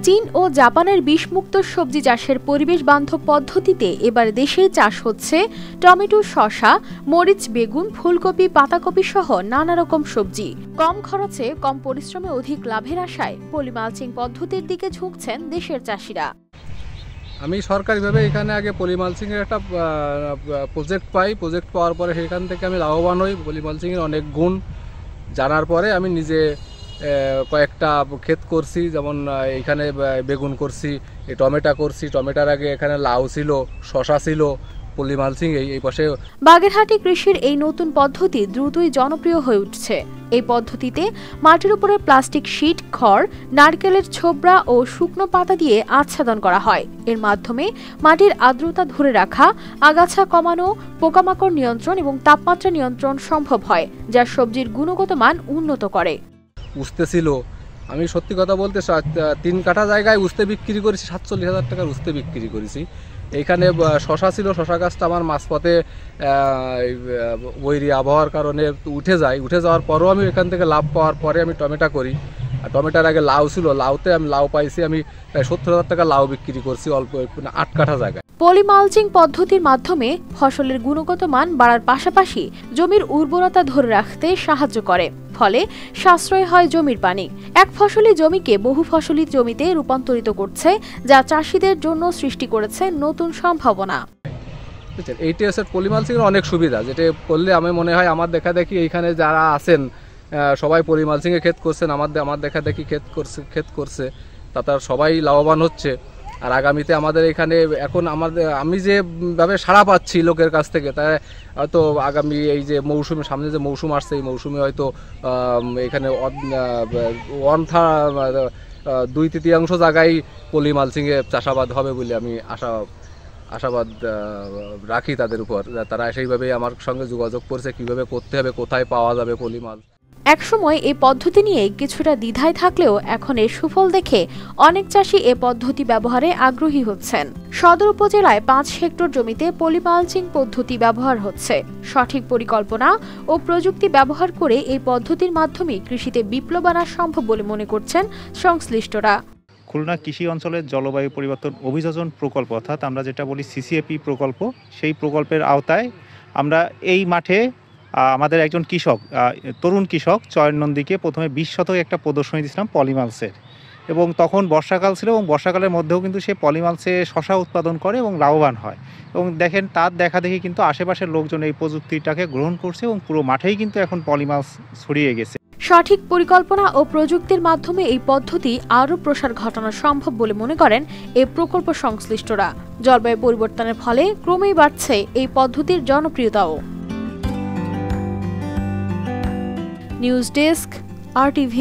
চীন ও জাপানের বিষমুক্ত সবজি চাষের পরিবেশ বান্ধব পদ্ধতিতে এবার দেশেই চাষ হচ্ছে টমেটো, শসা, মরিচ, বেগুন, ফুলকপি, পাতাকপি সহ নানা রকম সবজি। কম খরচে কম পরিশ্রমে অধিক লাভের আশায় পলি মালচিং পদ্ধতির দিকে ঝুঁকছেন দেশের চাষিরা। আমি সরকারিভাবে এখানে আগে পলি মালচিংয়ের একটা প্রজেক্ট পাই। প্রজেক্ট পাওয়ার পরে সেখান থেকে আমি লাভবান হই। পলি মালচিংয়ের অনেক গুণ জানার পরে আমি নিজে কয়েকটা ক্ষেত করছি, যেমন এখানে বেগুন করছি, টমেটো করছি। টমেটোর আগে এখানে লাউ ছিল, শসা ছিল। পলি মালচিং এই পাশে। বাগেরহাটে কৃষির এই নতুন পদ্ধতি দ্রুতই জনপ্রিয় হয়ে উঠছে। এই পদ্ধতিতে মাটির উপরে প্লাস্টিক শীট, খড়, নারকেলের ছোবড়া ও শুকনো পাতা দিয়ে আচ্ছাদন করা হয়। এর মাধ্যমে মাটির আর্দ্রতা ধরে রাখা, আগাছা কমানো, পোকামাকড় নিয়ন্ত্রণ এবং তাপমাত্রা নিয়ন্ত্রণ সম্ভব হয়, যা সবজির গুণগত মান উন্নত করে। উস্তে ছিল, আমি সত্যি কথা বলতে 3 কাঠা জায়গায় উস্তে বিক্রি করেছি, 47,000 টাকার উস্তে বিক্রি করেছি। এইখানে শশা ছিল, শশা গাছটা আমার মাঝপথে বৈরী আবহাওয়ার কারণে উঠে যাওয়ার পরেও আমি এখান থেকে লাভ পাওয়ার পরে আমি টমেটো করি। আর টমেটোর আগে লাউ ছিল, লাউতে আমি লাউ পাইছি, আমি 70,000 টাকা লাউ বিক্রি করছি অল্প 8 কাঠা জায়গায়। পলি মালচিং পদ্ধতির মাধ্যমে ফসলের গুণগত মান বাড়ার পাশাপাশি জমির উর্বরতা ধরে রাখতে সাহায্য করে, ফলে সাশ্রয় হয় জমির পানি। এক ফসলি জমিকে বহু ফসলি জমিতে রূপান্তরিত করছে, যা চাষিদের জন্য সৃষ্টি করেছে নতুন সম্ভাবনা। এইটি হচ্ছে পলি মালচিংয়ের অনেক সুবিধা, যেটা করলে আমি মনে হয় আমার দেখা দেখি এইখানে যারা আছেন সবাই পলি মালচিংয়ে ক্ষেত করছেন, আমার দেখা দেখি ক্ষেত করছে, তাতে সবাই লাভবান হচ্ছে। আর আগামীতে আমাদের এখানে এখন আমি যেভাবে সাড়া পাচ্ছি লোকের কাছ থেকে, তাই হয়তো আগামী এই যে মৌসুমে সামনে যে মৌসুম আসছে, এই মৌসুমে হয়তো এখানে 2/3 জায়গায় পলি মালচিংয়ে চাষাবাদ হবে বলে আমি আশাবাদ রাখি তাদের উপর। তারা সেইভাবেই আমার সঙ্গে যোগাযোগ করছে, কিভাবে করতে হবে, কোথায় পাওয়া যাবে পলি মাল। একসময় এই পদ্ধতি নিয়ে কিছুটা দ্বিধায় থাকলেও এখন এর সুফল দেখে অনেক চাষি এ পদ্ধতি ব্যবহারে আগ্রহী হচ্ছেন। সদর উপজেলায় 5 হেক্টর জমিতে পলি মালচিং পদ্ধতি ব্যবহার হচ্ছে। সঠিক পরিকল্পনা ও প্রযুক্তি ব্যবহার করে এই পদ্ধতির মাধ্যমে কৃষিতে বিপ্লব আনা সম্ভব বলে মনে করছেন সংশ্লিষ্টরা। খুলনা কৃষি অঞ্চলের জলবায়ু পরিবর্তন অভিযোজন প্রকল্প, অর্থাৎ আমরা যেটা বলি সিসিএপি প্রকল্প, সেই প্রকল্পের আওতায় আমরা এই মাঠে আমাদের একজন কৃষক, তরুণ কৃষক চয়ন নন্দীকে প্রথমে 20 শতক একটা প্রদর্শনী দিয়েছিলাম পলিমালসের, এবং তখন বর্ষাকাল ছিল, এবং বর্ষাকালের মধ্যেও কিন্তু সে পলিমালসে শশা উৎপাদন করে এবং লাভবান হয়। এবং দেখেন তার দেখা দেখি কিন্তু আশেপাশের লোকজন এই প্রযুক্তিটাকে গ্রহণ করছে এবং পুরো মাঠেই কিন্তু এখন পলিমালস ছড়িয়ে গেছে। সঠিক পরিকল্পনা ও প্রযুক্তির মাধ্যমে এই পদ্ধতি আরও প্রসার ঘটানো সম্ভব বলে মনে করেন এই প্রকল্প সংশ্লিষ্টরা। জলবায়ু পরিবর্তনের ফলে ক্রমেই বাড়ছে এই পদ্ধতির জনপ্রিয়তাও। News desk, RTV।